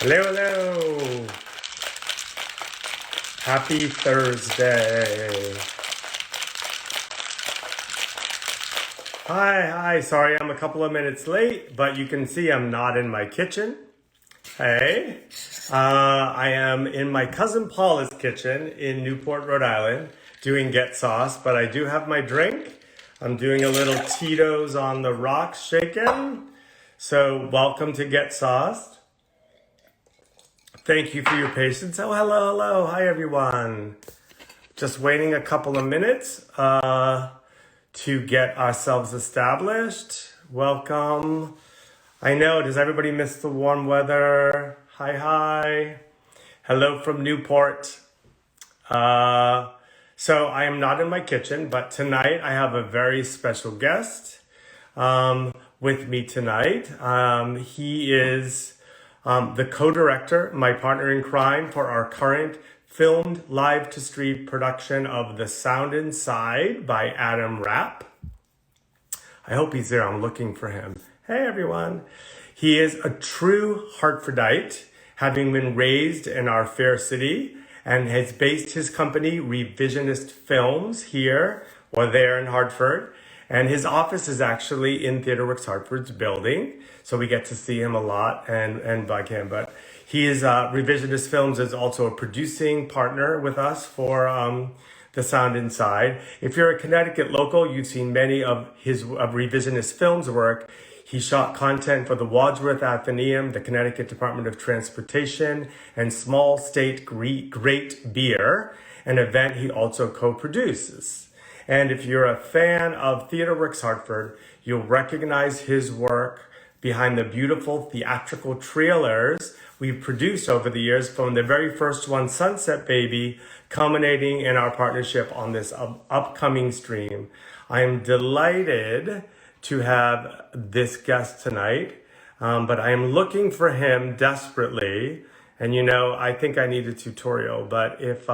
Hello, hello. Happy Thursday. Hi. Sorry I'm a couple of minutes late, but you can see I'm not in my kitchen. Hey. I am in my cousin Paula's kitchen in Newport, Rhode Island, doing Get Sauce, but I do have my drink. I'm doing a little Tito's on the rocks shaken. So welcome to Get Sauced. Thank you for your patience. Oh, hello. Hi, everyone. Just waiting a couple of minutes to get ourselves established. Welcome. I know, does everybody miss the warm weather? Hi. Hello from Newport. So I am not in my kitchen, but tonight I have a very special guest with me tonight. He is the co-director, my partner in crime for our current filmed live to stream production of The Sound Inside by Adam Rapp. I hope he's there. I'm looking for him. Hey, everyone. He is a true Hartfordite, having been raised in our fair city, and has based his company, Revisionist Films, here or there in Hartford. And his office is actually in TheatreWorks Hartford's building, so we get to see him a lot and bug him. But he is Revisionist Films is also a producing partner with us for The Sound Inside. If you're a Connecticut local, you've seen many of his Revisionist Films work. He shot content for the Wadsworth Athenaeum, the Connecticut Department of Transportation, and Small State Great Beer, an event he also co-produces. And if you're a fan of TheatreWorks Hartford, you'll recognize his work behind the beautiful theatrical trailers we've produced over the years, from the very first one, Sunset Baby, culminating in our partnership on this upcoming stream. I am delighted to have this guest tonight, but I am looking for him desperately. And I think I need a tutorial, but if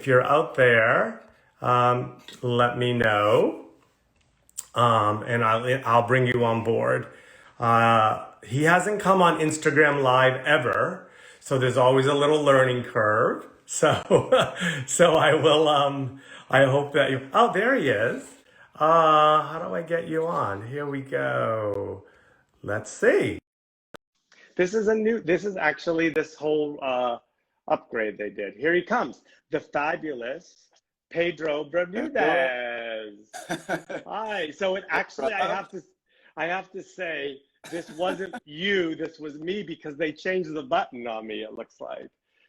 you're out there, let me know, and I'll bring you on board. He hasn't come on Instagram Live ever, so there's always a little learning curve. So, so I will. I hope that you. Oh, there he is. How do I get you on? Here we go. Let's see. This is actually this whole upgrade they did. Here he comes, the fabulous Pedro Bermudez. Hi. So it actually, I have to say, this wasn't you. This was me, because they changed the button on me, it looks like.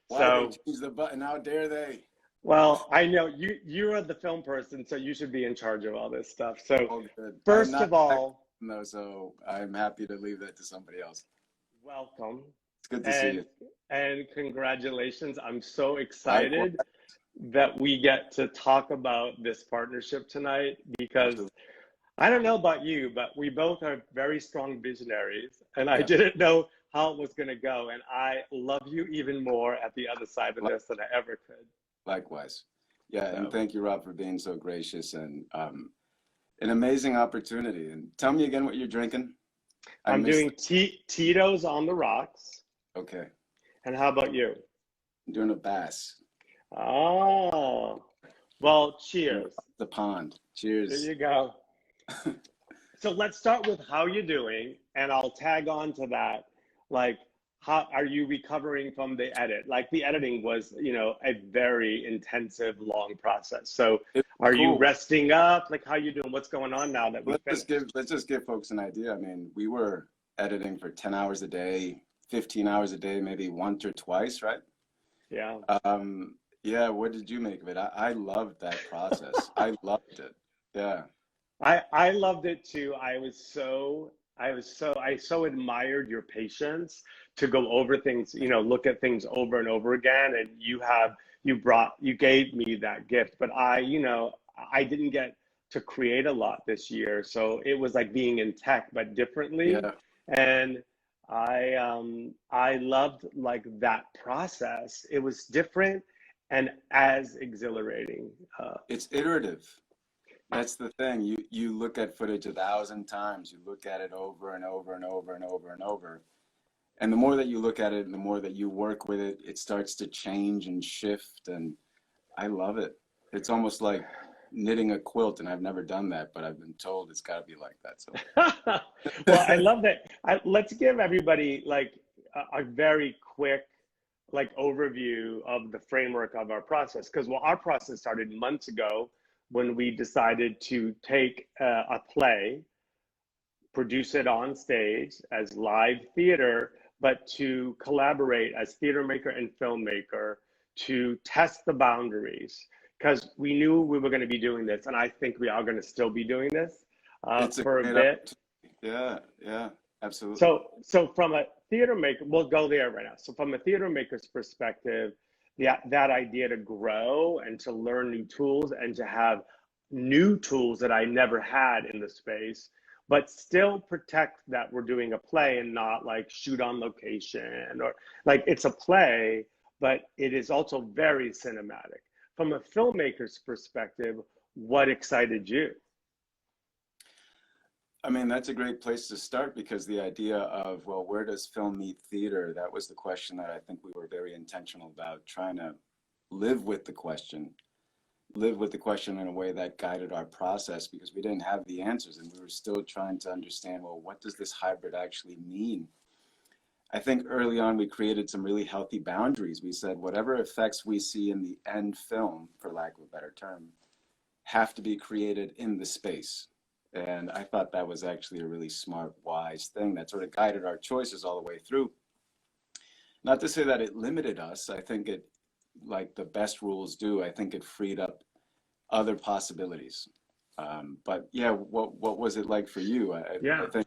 Why they changed the button? How dare they? Well, I know you are the film person, so you should be in charge of all this stuff. So first of all, no, so I'm happy to leave that to somebody else. Welcome. It's good to see you. And congratulations. I'm so excited that we get to talk about this partnership tonight, because I don't know about you, but we both are very strong visionaries, and I didn't know how it was going to go. And I love you even more at the other side of this than I ever could. Likewise. Yeah, and thank you, Rob, for being so gracious, and an amazing opportunity. And tell me again what you're drinking. I'm doing Tito's on the rocks. Okay. And how about you? I'm doing a Bass. Oh, well, cheers. The pond. Cheers. There you go. So let's start with how you're doing, and I'll tag on to that. Like, how are you recovering from the edit? Like, the editing was, a very intensive, long process. So are you resting up? Like, how you doing? What's going on now that let's just give folks an idea. I mean, we were editing for 10 hours a day, 15 hours a day, maybe once or twice, right? Yeah. Yeah, what did you make of it? I loved that process. I loved it. Yeah. I loved it too. I so admired your patience to go over things, look at things over and over again. And you gave me that gift, but I didn't get to create a lot this year. So it was like being in tech, but differently. Yeah. And I loved like that process. It was different and as exhilarating. It's iterative. That's the thing. You look at footage 1,000 times. You look at it over and over and over and over and over. And the more that you look at it and the more that you work with it, it starts to change and shift. And I love it. It's almost like knitting a quilt, and I've never done that, but I've been told it's got to be like that. So, Well, I love that. Let's give everybody like a very quick like overview of the framework of our process, because well, our process started months ago when we decided to take a play, produce it on stage as live theater, but to collaborate as theater maker and filmmaker to test the boundaries, because we knew we were going to be doing this, and I think we are going to still be doing this for a bit. Yeah, absolutely. So from a theater maker, we'll go there right now. So from a theater maker's perspective, that idea to grow and to learn new tools and to have new tools that I never had in the space, but still protect that we're doing a play and not like shoot on location, or like it's a play, but it is also very cinematic. From a filmmaker's perspective, what excited you? I mean, that's a great place to start, because the idea of, well, where does film meet theater? That was the question that I think we were very intentional about, trying to live with the question in a way that guided our process, because we didn't have the answers and we were still trying to understand, well, what does this hybrid actually mean? I think early on we created some really healthy boundaries. We said whatever effects we see in the end film, for lack of a better term, have to be created in the space. And I thought that was actually a really smart, wise thing that sort of guided our choices all the way through. Not to say that it limited us. I think it, like the best rules do, I think it freed up other possibilities. But yeah, what was it like for you? Yeah. I think,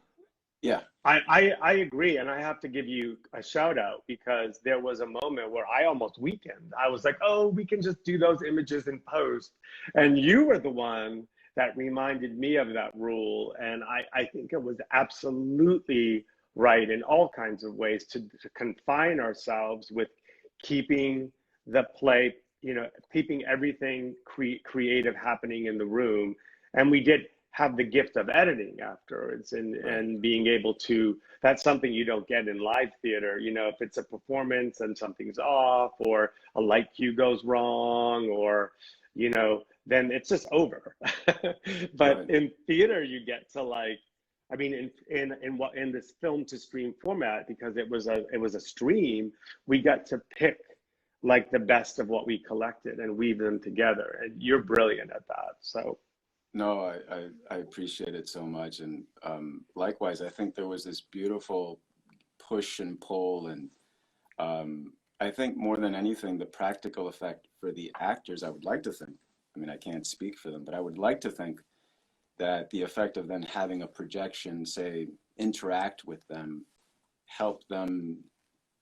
yeah. I agree, and I have to give you a shout out, because there was a moment where I almost weakened. I was like, oh, we can just do those images in post. And you were the one that reminded me of that rule. And I think it was absolutely right in all kinds of ways to confine ourselves with keeping the play, keeping everything creative happening in the room. And we did have the gift of editing afterwards, and being able to, that's something you don't get in live theater. If it's a performance and something's off, or a light cue goes wrong, or then it's just over. But in theater you get to, like, I mean, in this film to stream format, because it was a stream, we got to pick like the best of what we collected and weave them together, and you're brilliant at that. So no, I appreciate it so much. And likewise, I think there was this beautiful push and pull. And I think more than anything, the practical effect for the actors, I would like to think, I mean, I can't speak for them, but I would like to think that the effect of them having a projection, say, interact with them, help them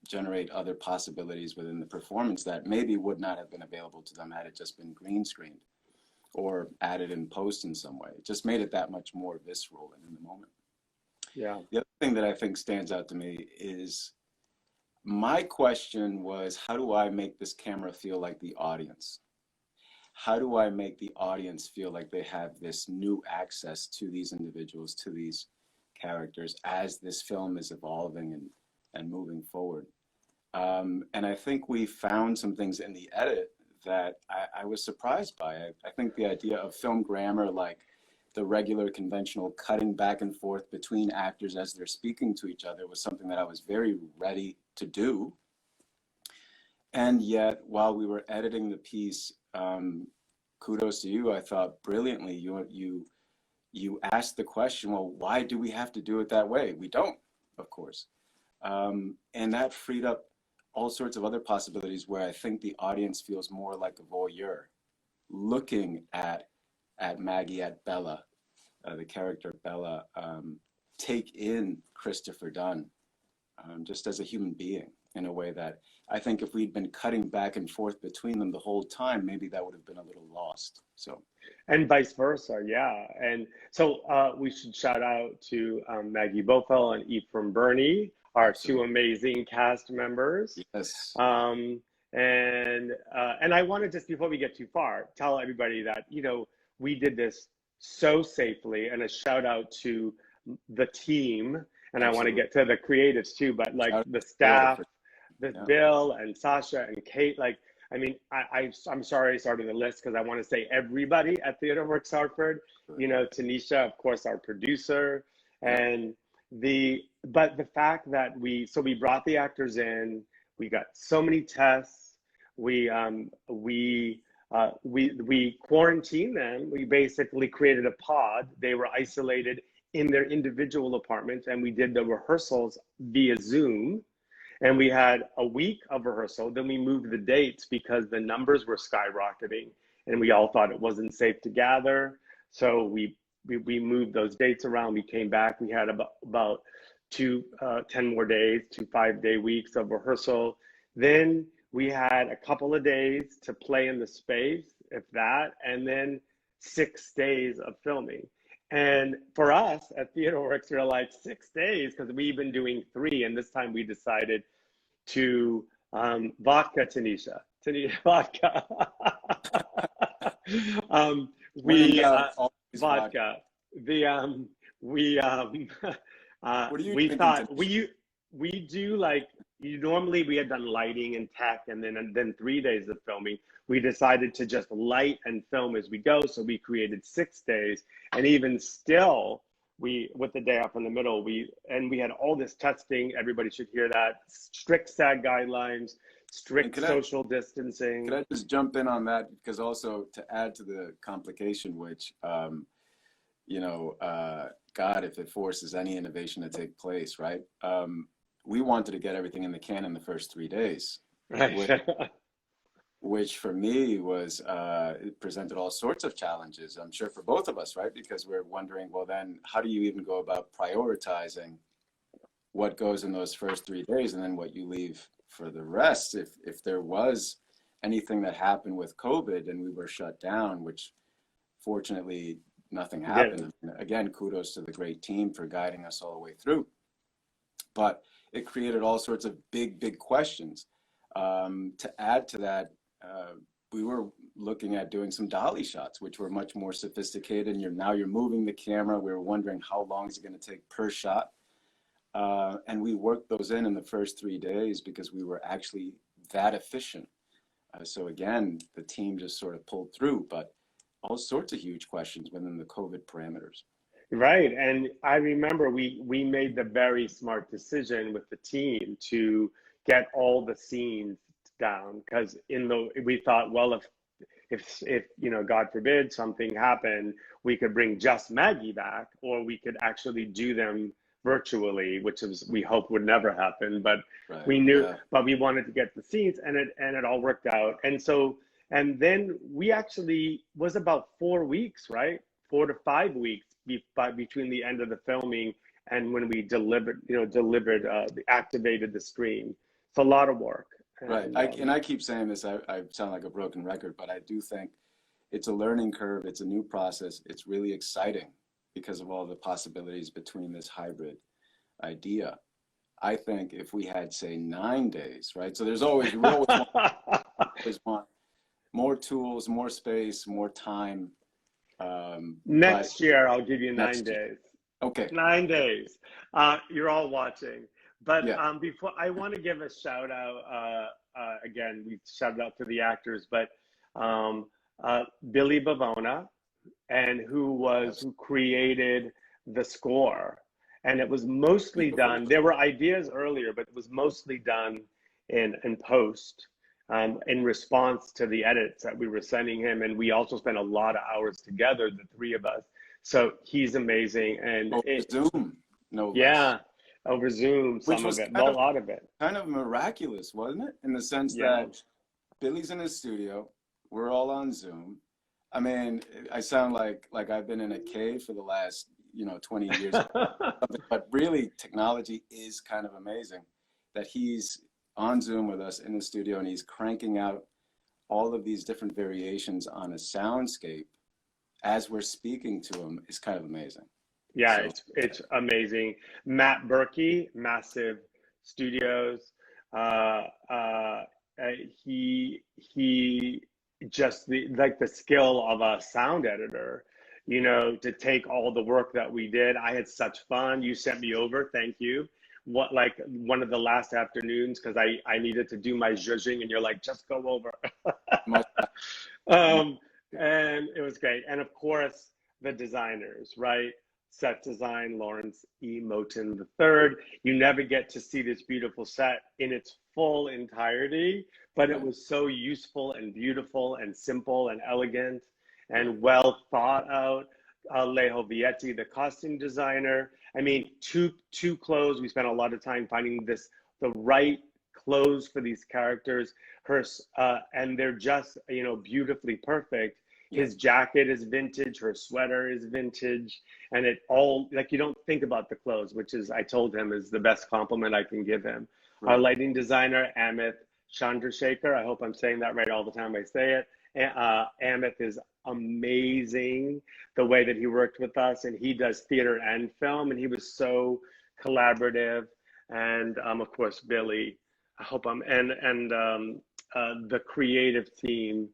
generate other possibilities within the performance that maybe would not have been available to them had it just been green screened or added in post in some way. It just made it that much more visceral and in the moment. yeah. The other thing that I think stands out to me is, my question was, how do I make this camera feel like the audience? How do I make the audience feel like they have this new access to these individuals, to these characters, as this film is evolving and moving forward? And I think we found some things in the edit that I was surprised by. I think the idea of film grammar, like the regular conventional cutting back and forth between actors as they're speaking to each other, was something that I was very ready to do. And yet, while we were editing the piece, kudos to you, I thought brilliantly, you asked the question, well, why do we have to do it that way? We don't, of course. And that freed up all sorts of other possibilities, where I think the audience feels more like a voyeur, looking at Maggie, at Bella, the character Bella, take in Christopher Dunn, just as a human being, in a way that I think if we'd been cutting back and forth between them the whole time, maybe that would have been a little lost. So, and vice versa, yeah. And so we should shout out to Maggie Bofel and Ephraim Burney, our two amazing cast members. Yes. And I want to, just before we get too far, tell everybody that we did this so safely, and a shout out to the team and I want to Absolutely. get to the creatives too, but like Shout out the to Bill staff, for, the yeah. Bill and Sasha and Kate, like, I mean, I'm sorry I started the list because I want to say everybody at Theater Works Hartford, you know, Tanisha, of course, our producer, Yeah. and but the fact that we brought the actors in, we got so many tests, we quarantined them. We basically created a pod. They were isolated in their individual apartments, and we did the rehearsals via Zoom. And we had a week of rehearsal. Then we moved the dates because the numbers were skyrocketing, and we all thought it wasn't safe to gather. So we moved those dates around. We came back. We had about 10 more days, 2 5-day weeks of rehearsal. Then we had a couple of days to play in the space, if that, and then 6 days of filming. And for us at TheaterWorks, we're like 6 days because we've been doing 3, and this time we decided to vodka, Tanisha, vodka. We vodka. The What are you we drinking, thought Tanisha? we do like normally we had done lighting and tech, and then 3 days of filming. We decided to just light and film as we go, so we created 6 days, and even still, with the day off in the middle, we had all this testing. Everybody should hear that. Strict SAG guidelines, strict social distancing. Could I just jump in on that? Because also to add to the complication, which, you know, God, if it forces any innovation to take place, right? We wanted to get everything in the can in the first 3 days, Right. which for me was, it presented all sorts of challenges, I'm sure for both of us, right? Because we're wondering, well, then how do you even go about prioritizing what goes in those first 3 days and then what you leave for the rest? If there was anything that happened with COVID and we were shut down, which fortunately nothing happened. Yeah. Again, kudos to the great team for guiding us all the way through. But it created all sorts of big questions. To add to that, we were looking at doing some dolly shots, which were much more sophisticated. And now you're moving the camera. We were wondering how long is it going to take per shot. And we worked those in the first 3 days because we were actually that efficient. So again, the team just sort of pulled through, but all sorts of huge questions within the COVID parameters. Right. And I remember we made the very smart decision with the team to get all the scenes down, because we thought, well, if you know, God forbid something happened, we could bring just Maggie back, or we could actually do them virtually, which we hope would never happen. But Right. we knew, Yeah. but we wanted to get the scenes, and it all worked out. And then we actually was about 4 weeks, right? 4 to 5 weeks between the end of the filming and when we activated the screen. It's a lot of work. Right. And I keep saying this, I sound like a broken record, but I do think it's a learning curve. It's a new process. It's really exciting because of all the possibilities between this hybrid idea. I think if we had, say, 9 days, right? So we always want more tools, more space, more time. Next year, I'll give you 9 days. Year. Okay. 9 days. You're all watching. But yeah. Before, I want to give a shout out. Again, we shouted out to the actors, but Billy Bavona, and who created the score. And it was mostly done. There were ideas earlier, but it was mostly done in post. In response to the edits that we were sending him. And we also spent a lot of hours together, the 3 of us. So he's amazing. And over Zoom, no less. Yeah, over Zoom, Which was a lot of it. Kind of miraculous, wasn't it? In the sense that Billy's in his studio, we're all on Zoom. I mean, I sound like I've been in a cave for the last, 20 years. But really, technology is kind of amazing that he's on Zoom with us in the studio, and he's cranking out all of these different variations on a soundscape as we're speaking to him is kind of amazing. Yeah, so, it's amazing. Matt Berkey, Massive Studios. He just the skill of a sound editor. you know, to take all the work that we did. I had such fun. You sent me over. Thank you. What, like one of the last afternoons, because I needed to do my zhuzhing, and you're like, just go over. Much, um, and it was great. And of course, the designers, right? Set design, Lawrence E. Moten III. You never get to see this beautiful set in its full entirety, but it was so useful and beautiful and simple and elegant and well thought out. Lejo Vietti, the costume designer. I mean, two clothes. We spent a lot of time finding the right clothes for these characters. And they're just, you know, beautifully perfect. His jacket is vintage, her sweater is vintage, and it all, like, you don't think about the clothes, which is, I told him, is the best compliment I can give him. Our lighting designer, Amith Chandrashaker, I hope I'm saying that right all the time I say it. Amith is amazing, the way that he worked with us, and he does theater and film, and he was so collaborative. And of course, Billy, I hope I'm, and the creative team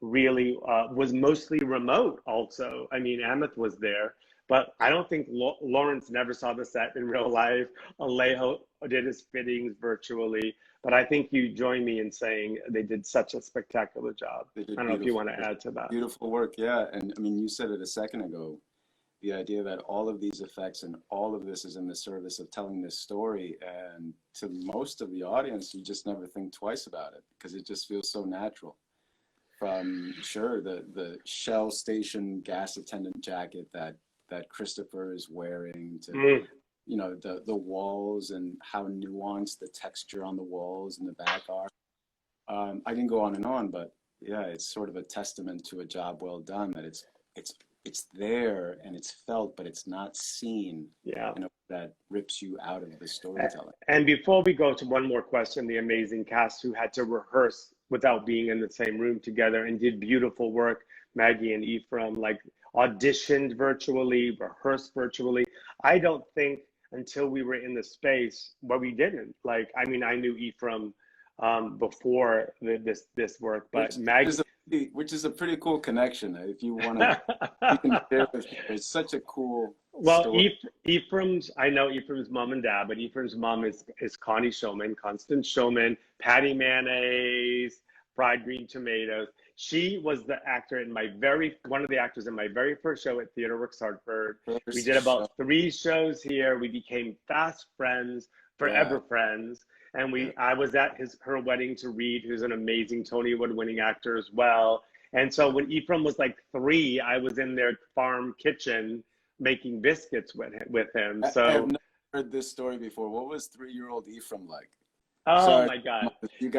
really was mostly remote also. I mean, Amith was there, but I don't think Lawrence never saw the set in real life. Alejo did his fittings virtually, but I think you join me in saying they did such a spectacular job. I don't know if you want to add to that. Beautiful work, yeah. And I mean, you said it a second ago, the idea that all of these effects and all of this is in the service of telling this story. And to most of the audience, you just never think twice about it because it just feels so natural. From the Shell station gas attendant jacket that Christopher is wearing to you know, the walls and how nuanced the texture on the walls in the back are. I can go on and on, but yeah, it's sort of a testament to a job well done, that it's there and it's felt, but it's not seen. Yeah. You know, that rips you out of the storytelling. And before we go to one more question, the amazing cast who had to rehearse without being in the same room together and did beautiful work, Maggie and Ephraim, like auditioned virtually, rehearsed virtually. I don't think until we were in the space, but we didn't. Like, I mean, I knew Ephraim before this work, but Maggie, which is a pretty cool connection. If you want to, you can share with me. It's such a cool story. Ephraim's, I know Ephraim's mom and dad, but Ephraim's mom is Connie Showman, Constance Showman, Patty Mayonnaise, Fried Green Tomatoes. She was the actor in one of the actors in my very first show at TheatreWorks Hartford. We did about 3 shows here. We became fast friends, forever friends. And I was at her wedding to Reed, who's an amazing Tony Award-winning actor as well. And so when Ephraim was like 3, I was in their farm kitchen making biscuits with him. So I've never heard this story before. What was 3-year-old Ephraim like? Oh, sorry, my God. He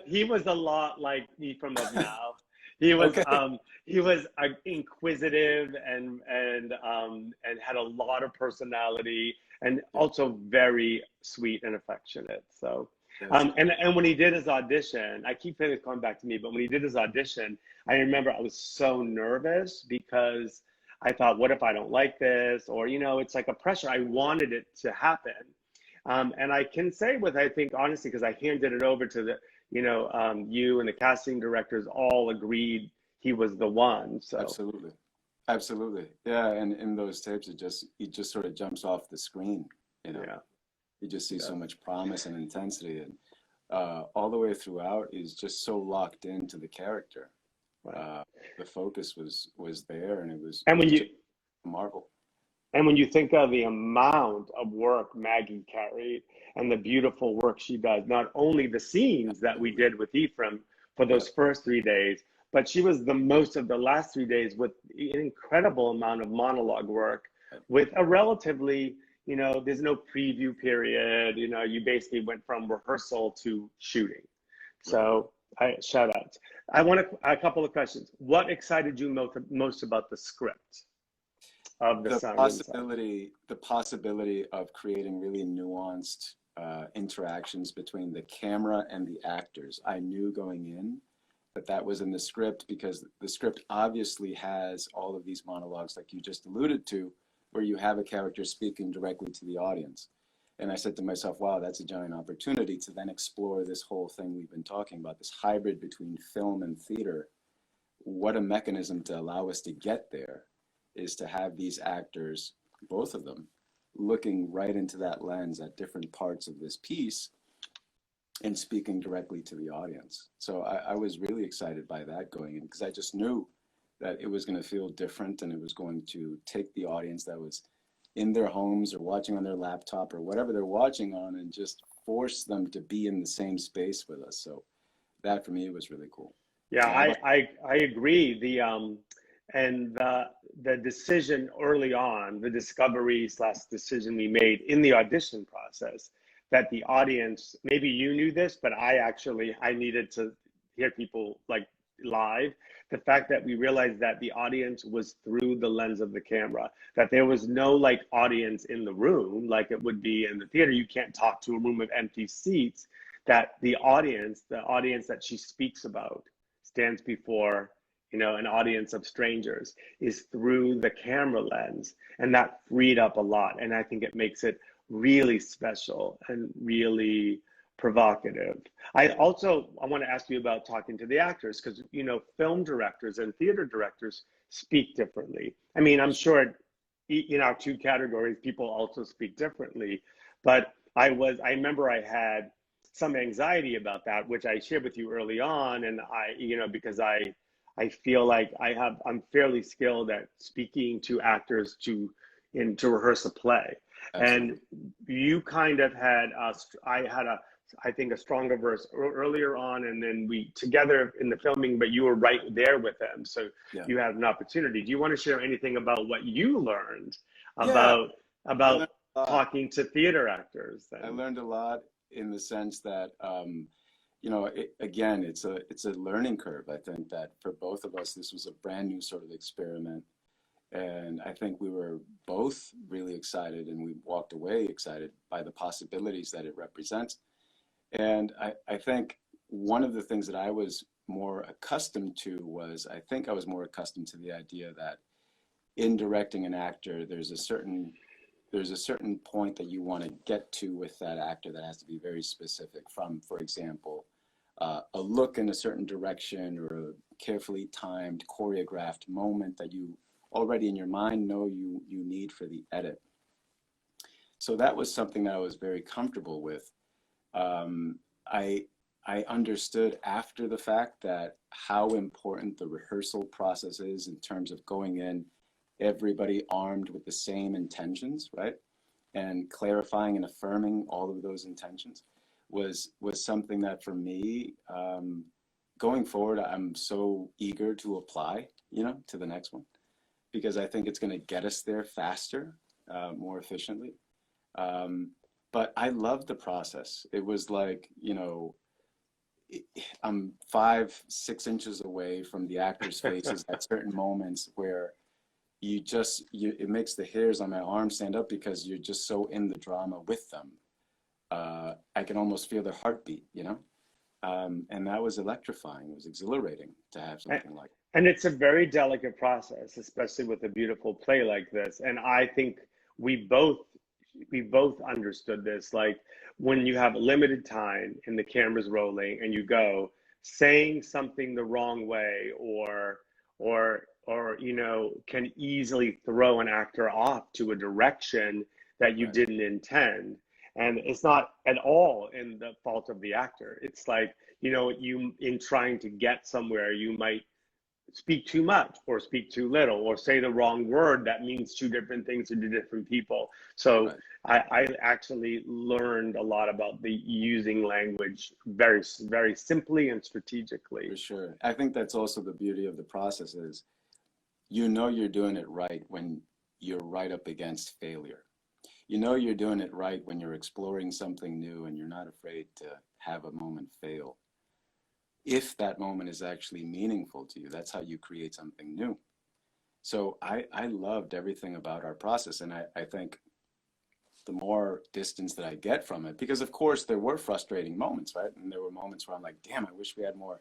He was a lot like Ephraim of now. He was inquisitive and had a lot of personality, and also very sweet and affectionate. So, and when he did his audition, I keep feeling it's coming back to me, but when he did his audition, I remember I was so nervous because I thought, what if I don't like this? Or, you know, it's like a pressure. I wanted it to happen. And I can say I think, honestly, because I handed it over to you and the casting directors all agreed he was the one. So Absolutely. Yeah. And in those tapes, he just sort of jumps off the screen, you know. Yeah. You just see so much promise and intensity, and all the way throughout is just so locked into the character. Right. The focus was there, and it was a marvel. And when you think of the amount of work Maggie carried and the beautiful work she does, not only the scenes that we did with Ephraim for those first 3 days, but she was the most of the last 3 days with an incredible amount of monologue work with a relatively, you know, there's no preview period. You know, you basically went from rehearsal to shooting. So shout out. I want a couple of questions. What excited you most about the script? Of the possibility of creating really nuanced interactions between the camera and the actors. I knew going in that was in the script, because the script obviously has all of these monologues like you just alluded to, where you have a character speaking directly to the audience. And I said to myself, wow, that's a giant opportunity to then explore this whole thing we've been talking about, this hybrid between film and theater, what a mechanism to allow us to get there is to have these actors, both of them, looking right into that lens at different parts of this piece and speaking directly to the audience. So I was really excited by that going in, because I just knew that it was going to feel different, and it was going to take the audience that was in their homes or watching on their laptop or whatever they're watching on, and just force them to be in the same space with us. So that for me was really cool. Yeah, So how about I agree. And the decision early on, the discovery slash decision we made in the audition process, that the audience, maybe you knew this, but I needed to hear people like live. The fact that we realized that the audience was through the lens of the camera, that there was no like audience in the room like it would be in the theater. You can't talk to a room of empty seats. That the audience that she speaks about, stands before, an audience of strangers, is through the camera lens, and that freed up a lot. And I think it makes it really special and really provocative. I want to ask you about talking to the actors, because film directors and theater directors speak differently. I mean, I'm sure in our two categories, people also speak differently, but I remember I had some anxiety about that, which I shared with you early on, and because I feel like I'm fairly skilled at speaking to actors to rehearse a play. Absolutely. And you kind of had I think a stronger verse earlier on, and then we together in the filming, but you were right there with them, so Yeah. you had an opportunity. Do you want to share anything about what you learned Yeah. about talking to theater actors then? I learned a lot in the sense that, again, it's a learning curve. I think that for both of us, this was a brand new sort of experiment. And I think we were both really excited, and we walked away excited by the possibilities that it represents. And I think one of the things that I was more accustomed to was, I think I was more accustomed to the idea that in directing an actor, there's a certain point that you want to get to with that actor that has to be very specific, from, for example, a look in a certain direction, or a carefully timed, choreographed moment that you already in your mind know you need for the edit. So that was something that I was very comfortable with. I understood after the fact that how important the rehearsal process is, in terms of going in, everybody armed with the same intentions, right? And clarifying and affirming all of those intentions was something that for me, going forward, I'm so eager to apply, to the next one, because I think it's going to get us there faster, more efficiently. But I loved the process. It was like, I'm 5-6 inches away from the actors' faces at certain moments where it makes the hairs on my arm stand up, because you're just so in the drama with them. I can almost feel their heartbeat, and that was electrifying. It was exhilarating to have something like that. And it's a very delicate process, especially with a beautiful play like this. And I think we both understood this. Like, when you have limited time and the camera's rolling, and you go, saying something the wrong way, or can easily throw an actor off to a direction that you Right. didn't intend. And it's not at all in the fault of the actor. It's like, you, in trying to get somewhere, you might speak too much, or speak too little, or say the wrong word that means two different things to different people. So Right. I actually learned a lot about the using language very, very simply and strategically. For sure. I think that's also the beauty of the process is, you're doing it right when you're right up against failure. You're doing it right when you're exploring something new, and you're not afraid to have a moment fail. If that moment is actually meaningful to you, that's how you create something new. So I loved everything about our process. And I think the more distance that I get from it, because of course there were frustrating moments, right? And there were moments where I'm like, damn, I wish we had more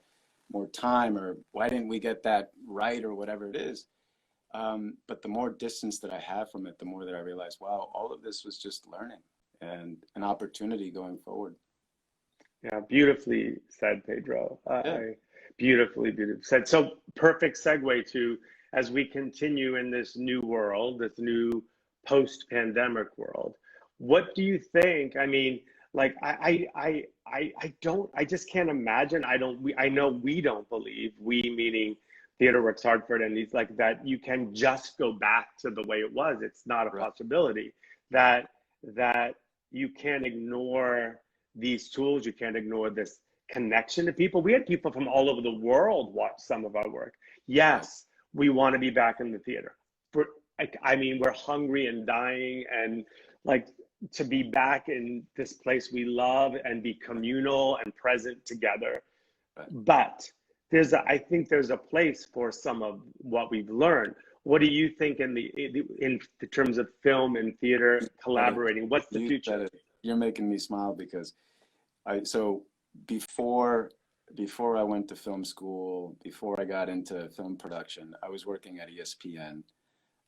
time, or why didn't we get that right, or whatever it is. But the more distance that I have from it, the more that I realize, wow, all of this was just learning and an opportunity going forward. Yeah, beautifully said, Pedro. Yeah. Beautifully, beautifully said. So perfect segue to, as we continue in this new world, this new post-pandemic world, what do you think? I mean, like I don't, I just can't imagine. I know we don't believe, we meaning TheaterWorks Hartford and these like that you can just go back to the way it was. It's not a Right. possibility. That you can't ignore these tools. You can't ignore this connection to people. We had people from all over the world watch some of our work. Yes, we want to be back in the theater. For I mean, we're hungry and dying, and like to be back in this place we love and be communal and present together. Right. But I think there's a place for some of what we've learned. What do you think in the terms of film and theater collaborating? What's the future? You're making me smile because so before I went to film school, before I got into film production, I was working at ESPN.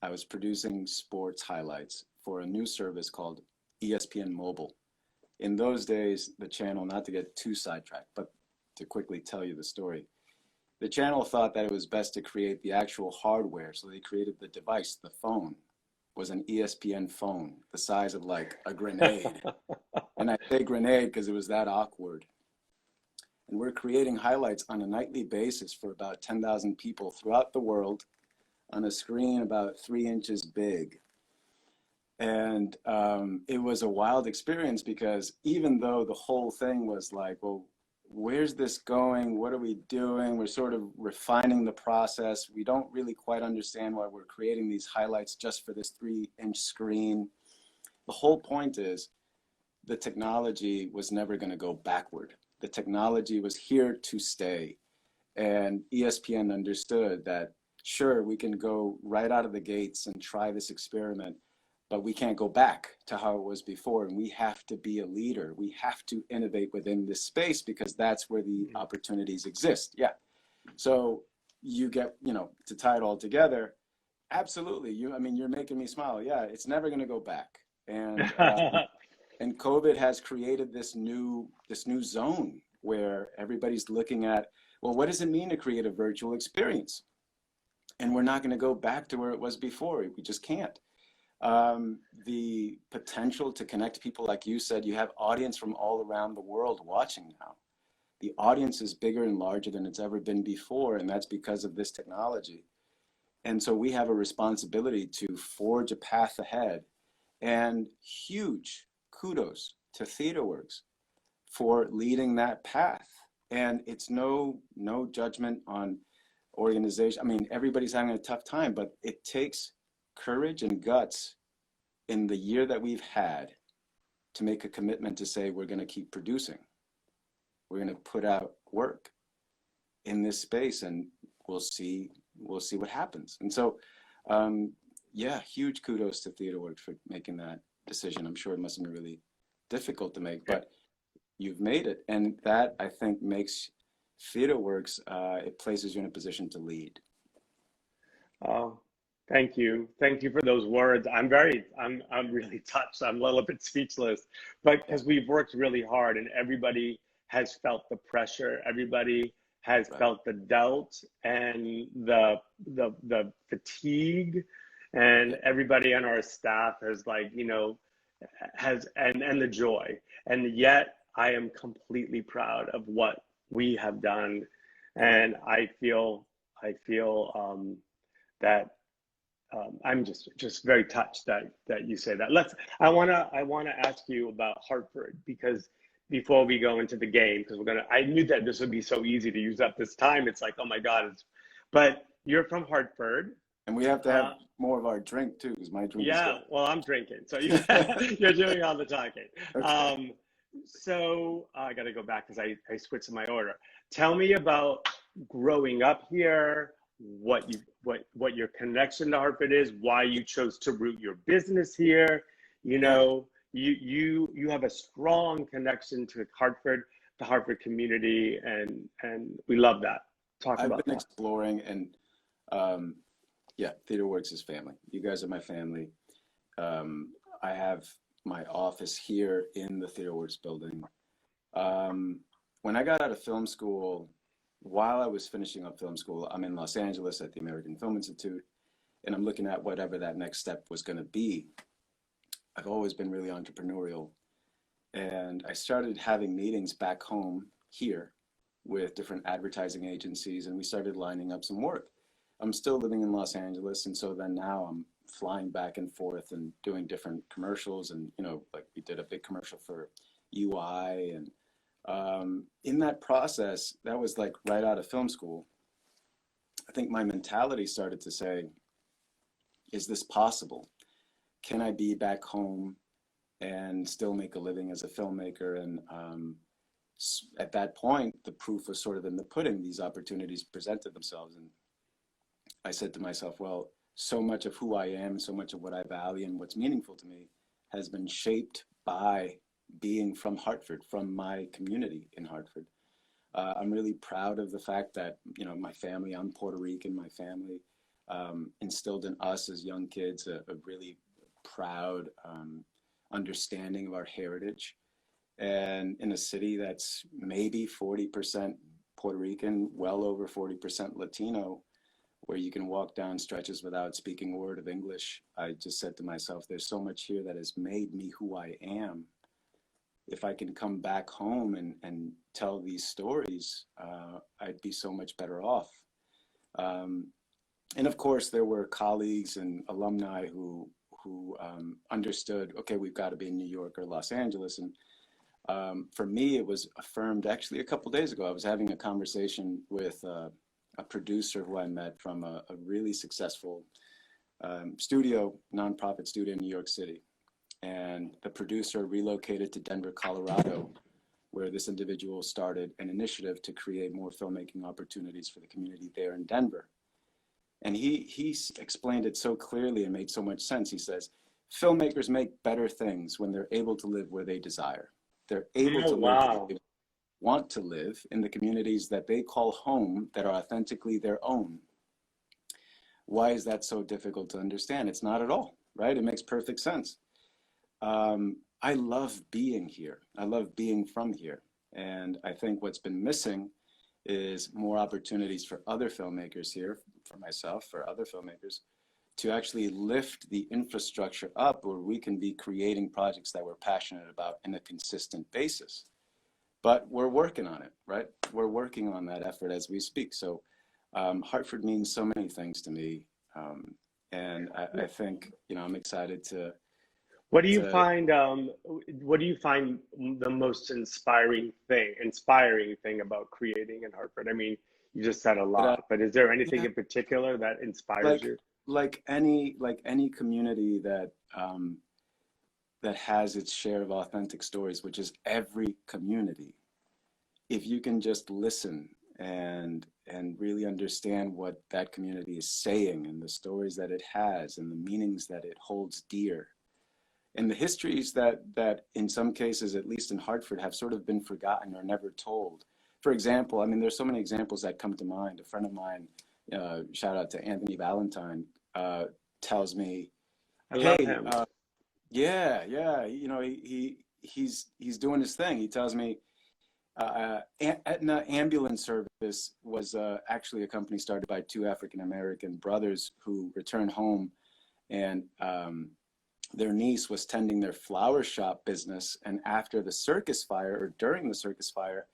I was producing sports highlights for a new service called ESPN Mobile. In those days, the channel, not to get too sidetracked, but to quickly tell you the story, the channel thought that it was best to create the actual hardware. So they created the device. The phone was an ESPN phone, the size of like a grenade. And I say grenade because it was that awkward. And we're creating highlights on a nightly basis for about 10,000 people throughout the world on a screen about 3 inches big. And it was a wild experience because even though the whole thing was like, well, where's this going? What are we doing? We're sort of refining the process. We don't really quite understand why we're creating these highlights just for this 3-inch screen. The whole point is the technology was never going to go backward. The technology was here to stay. And ESPN understood that, sure, we can go right out of the gates and try this experiment, but we can't go back to how it was before. And we have to be a leader. We have to innovate within this space because that's where the opportunities exist. Yeah. So you get, to tie it all together, absolutely. I mean, you're making me smile. Yeah, it's never going to go back. And and COVID has created this new zone where everybody's looking at, well, what does it mean to create a virtual experience? And we're not going to go back to where it was before. We just can't. The potential to connect people, like you said, you have audience from all around the world watching now. The audience is bigger and larger than it's ever been before, and that's because of this technology. And so we have a responsibility to forge a path ahead. And huge kudos to TheaterWorks for leading that path. And it's no judgment on organization. I mean, everybody's having a tough time, but it takes courage and guts in the year that we've had to make a commitment to say we're going to keep producing. We're going to put out work in this space, and we'll see what happens. And so, yeah, huge kudos to TheaterWorks for making that decision. I'm sure it must have been really difficult to make, but you've made it, and that I think makes TheaterWorks, it places you in a position to lead. Oh, thank you for those words. I'm really touched. I'm a little bit speechless, but because we've worked really hard, and everybody has felt the pressure. Everybody has felt the doubt and the fatigue, and everybody on our staff has and the joy. And yet I am completely proud of what we have done, and I feel that I'm just very touched that you say that. I wanna ask you about Hartford, because before we go into the game, because I knew that this would be so easy to use up this time. It's like, oh my God, but you're from Hartford. And we have to have more of our drink too, because my drink is good. Well, I'm drinking, so you're doing all the talking. Okay. So I got to go back because I switched my order. Tell me about growing up here, what your connection to Hartford is, why you chose to root your business here. You have a strong connection to Hartford, the Hartford community, and we love that. I've been exploring, and yeah, TheaterWorks is family. You guys are my family. I have my office here in the TheaterWorks building. When I got out of film school, while I was finishing up film school, I'm in Los Angeles at the American Film Institute, and I'm looking at whatever that next step was going to be. I've always been really entrepreneurial, and I started having meetings back home here with different advertising agencies, and we started lining up some work. I'm still living in Los Angeles, and so then now I'm flying back and forth and doing different commercials, and like we did a big commercial for UI, and in that process, that was like right out of film school. I think my mentality started to say, is this possible? Can I be back home and still make a living as a filmmaker? And at that point, the proof was sort of in the pudding. These opportunities presented themselves, and I said to myself, well, so much of who I am, so much of what I value and what's meaningful to me has been shaped by being from Hartford, from my community in Hartford. I'm really proud of the fact that, my family, I'm Puerto Rican, my family instilled in us as young kids a really proud understanding of our heritage. And in a city that's maybe 40% Puerto Rican, well over 40% Latino, where you can walk down stretches without speaking a word of English, I just said to myself, there's so much here that has made me who I am. If I can come back home and tell these stories, I'd be so much better off. And of course, there were colleagues and alumni who understood, okay, we've got to be in New York or Los Angeles. And for me, it was affirmed actually a couple of days ago. I was having a conversation with a producer who I met from a really successful studio, nonprofit studio in New York City. And the producer relocated to Denver, Colorado, where this individual started an initiative to create more filmmaking opportunities for the community there in Denver. And he explained it so clearly and made so much sense. He says, filmmakers make better things when they're able to live where they desire. They're able to live where they want to live in the communities that they call home, that are authentically their own. Why is that so difficult to understand? It's not at all, right? It makes perfect sense. I love being here. I love being from here. And I think what's been missing is more opportunities for other filmmakers here, for myself, for other filmmakers, to actually lift the infrastructure up where we can be creating projects that we're passionate about in a consistent basis. But we're working on it, right? We're working on that effort as we speak. So Hartford means so many things to me. And I think, I'm excited to. What do you find? What do you find the most inspiring thing about creating in Hartford? I mean, you just said a lot, but is there anything in particular that inspires you? Like any community that that has its share of authentic stories, which is every community. If you can just listen and really understand what that community is saying and the stories that it has and the meanings that it holds dear. And the histories that in some cases, at least in Hartford, have sort of been forgotten or never told. For example, I mean, there's so many examples that come to mind. A friend of mine, shout out to Anthony Valentine, tells me, I love him. He's doing his thing. He tells me Aetna Ambulance Service was actually a company started by two African-American brothers who returned home, and their niece was tending their flower shop business. And after the circus fire, or during the circus fire,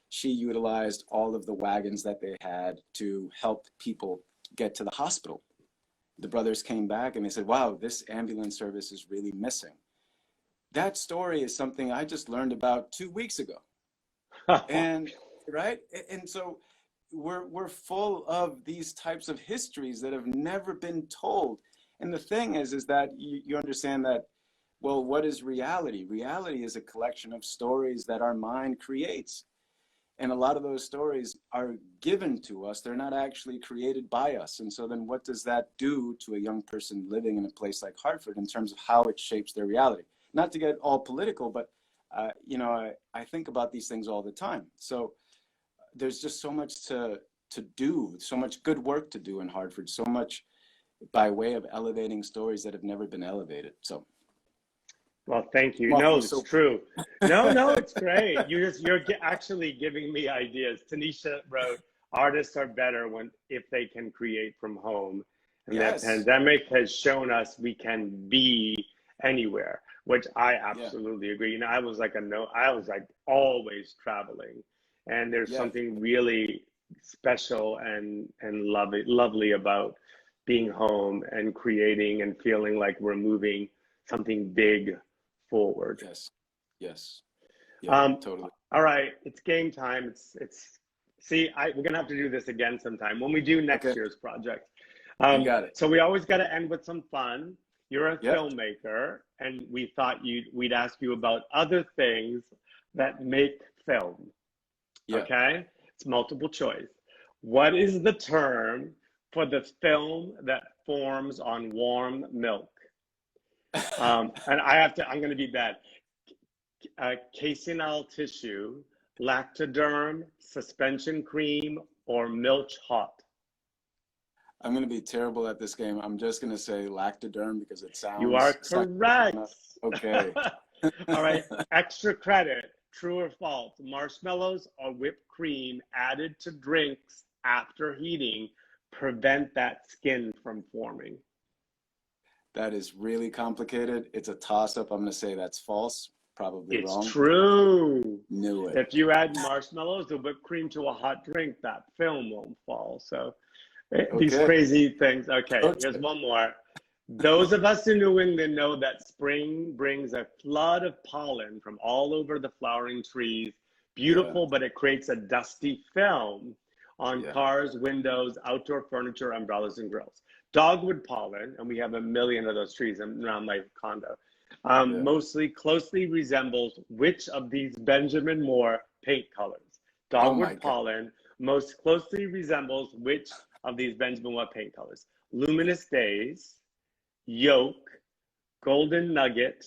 she utilized all of the wagons that they had to help people get to the hospital. The brothers came back and they said, wow, this ambulance service is really missing. That story is something I just learned about 2 weeks ago. And right. And so we're full of these types of histories that have never been told. And the thing is that you understand that, well, what is reality? Reality is a collection of stories that our mind creates. And a lot of those stories are given to us. They're not actually created by us. And so then what does that do to a young person living in a place like Hartford in terms of how it shapes their reality? Not to get all political, but I think about these things all the time. So there's just so much to do, so much good work to do in Hartford, so much by way of elevating stories that have never been elevated. So, well, thank you. Well, no, it's true. No, it's great. You're actually giving me ideas. Tanisha wrote, artists are better if they can create from home. And Yes. the pandemic has shown us we can be anywhere, which I absolutely agree. You know, I was like always traveling, and there's something really special and lovely about being home and creating and feeling like we're moving something big forward. Yes. Yes. Yeah, totally. All right, it's game time. We're gonna have to do this again sometime when we do next year's project. You got it. So we always got to end with some fun. You're a filmmaker, and we thought we'd ask you about other things that make film. Yeah. Okay, it's multiple choice. What is the term for the film that forms on warm milk? And I'm going to be bad. Casein tissue, lactoderm, suspension cream, or milk hot? I'm going to be terrible at this game. I'm just going to say lactoderm because it sounds... You are correct. Okay. All right. Extra credit. True or false? Marshmallows or whipped cream added to drinks after heating prevent that skin from forming? That is really complicated. It's a toss-up. I'm going to say that's false. Probably wrong. It's true. Knew it. If you add marshmallows or whipped cream to a hot drink, that film won't fall. So these crazy things. Okay, here's one more. Those of us in New England know that spring brings a flood of pollen from all over the flowering trees. Beautiful, but it creates a dusty film on cars, windows, outdoor furniture, umbrellas, and grills. Dogwood pollen, and we have a million of those trees around my condo, mostly closely resembles which of these Benjamin Moore paint colors? Dogwood pollen most closely resembles which of these Benjamin Moore paint colors? Luminous Days, Yolk, Golden Nugget,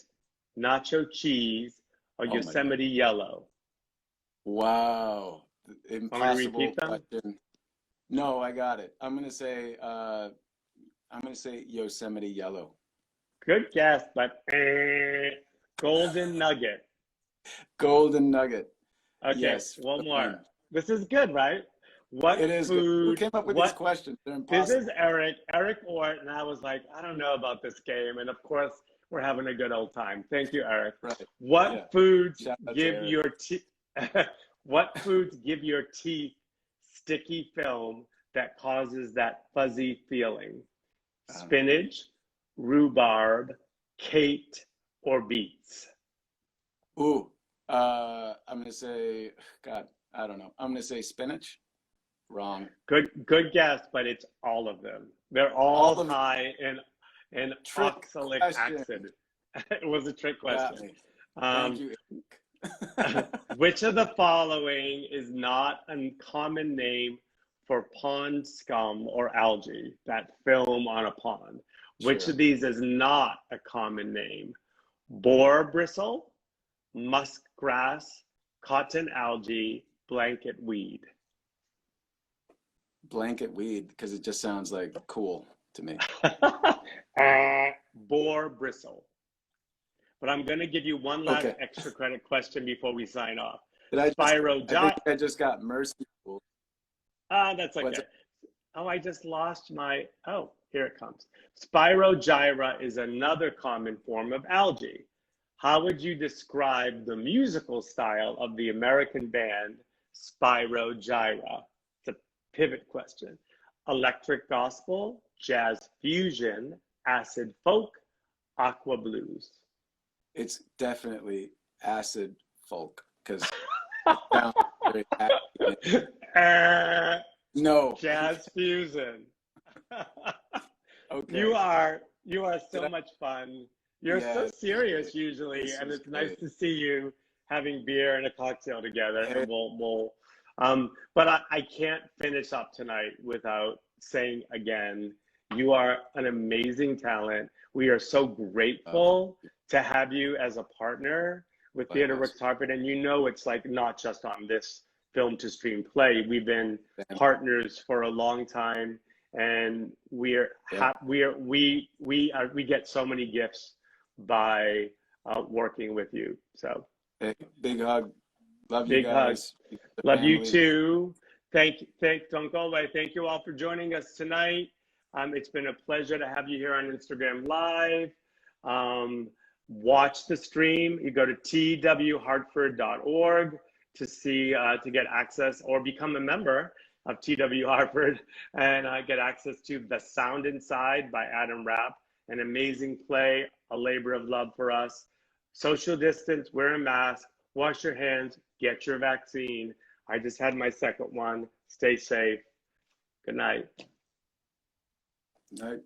Nacho Cheese, or Yosemite Yellow? Wow. Impossible repeat them? question. No, I got it. I'm gonna say Yosemite Yellow. Good guess, but Golden Nugget. Golden Nugget. Okay, yes, one more. This is good, right? What it is food? Good. Who came up with these questions? They're impossible. This is Eric Ort, and I was like, I don't know about this game, and of course, we're having a good old time. Thank you, Eric. Right. What foods Shout out give to your teeth? What foods give your teeth sticky film that causes that fuzzy feeling? Spinach, rhubarb, kale, or beets? Ooh, I'm gonna say, God, I don't know. I'm gonna say spinach. Wrong. Good guess, but it's all of them. They're all high in oxalic acid. It was a trick question. Thank you. Which of the following is not a common name for pond scum or algae that film on a pond? Which of these is not a common name? Boar bristle, muskgrass, cotton algae, blanket weed. Blanket weed, because it just sounds like cool to me. Boar bristle. But I'm going to give you one last extra credit question before we sign off. I think I just got mercy. That's okay. I just lost my, here it comes. Spirogyra is another common form of algae. How would you describe the musical style of the American band Spirogyra? It's a pivot question. Electric gospel, jazz fusion, acid folk, aqua blues. It's definitely acid folk because it sounds very happy. No. Jazz fusion. Okay. You are so much fun. You're so serious usually, and it's nice to see you having beer and a cocktail together. And but I can't finish up tonight without saying again, you are an amazing talent. We are so grateful to have you as a partner with Theater Works Harvard. And it's like not just on this film to stream play. We've been partners for a long time, and we get so many gifts by working with you. So big hug. Love big you guys. Hug. Love you too. Don't go away. Thank you all for joining us tonight. It's been a pleasure to have you here on Instagram Live. Watch the stream. You go to twhartford.org to see, to get access or become a member of TW Hartford and get access to The Sound Inside by Adam Rapp, an amazing play, a labor of love for us. Social distance, wear a mask, wash your hands, get your vaccine. I just had my second one. Stay safe. Good night. Good night.